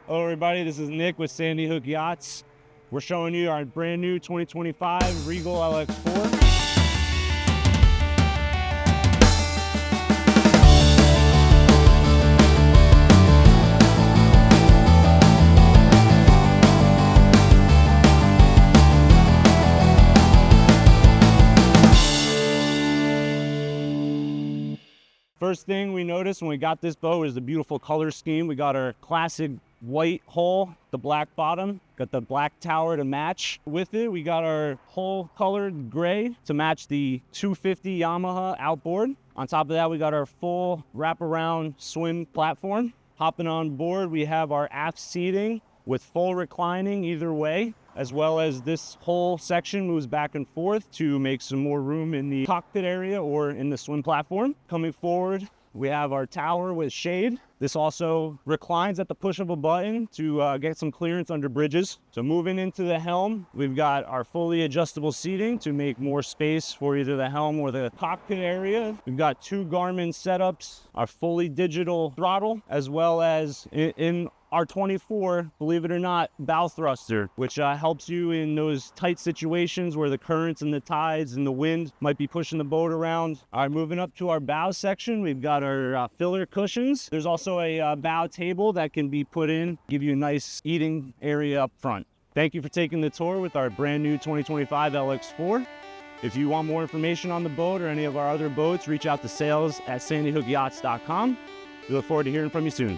Hello everybody, this is Nick with Sandy Hook Yachts. We're showing you our brand new 2025 Regal LX4. First thing we noticed when we got this boat is the beautiful color scheme. We got our classic white hull, the black bottom, got the black tower to match with it. We got our hull colored gray to match the 250 Yamaha outboard. On top of that, we got our full wraparound swim platform. Hopping on board, we have our aft seating with full reclining either way, as well as this whole section moves back and forth to make some more room in the cockpit area or in the swim platform. Coming forward, we have our tower with shade. This also reclines at the push of a button to get some clearance under bridges. So moving into the helm, we've got our fully adjustable seating to make more space for either the helm or the cockpit area. We've got two Garmin setups, our fully digital throttle, as well as in our 24, believe it or not, bow thruster, which helps you in those tight situations where the currents and the tides and the wind might be pushing the boat around. All right, moving up to our bow section, we've got our filler cushions. There's also a bow table that can be put in, give you a nice eating area up front. Thank you for taking the tour with our brand new 2025 LX4. If you want more information on the boat or any of our other boats, reach out to sales@sandyhookyachts.com. We look forward to hearing from you soon.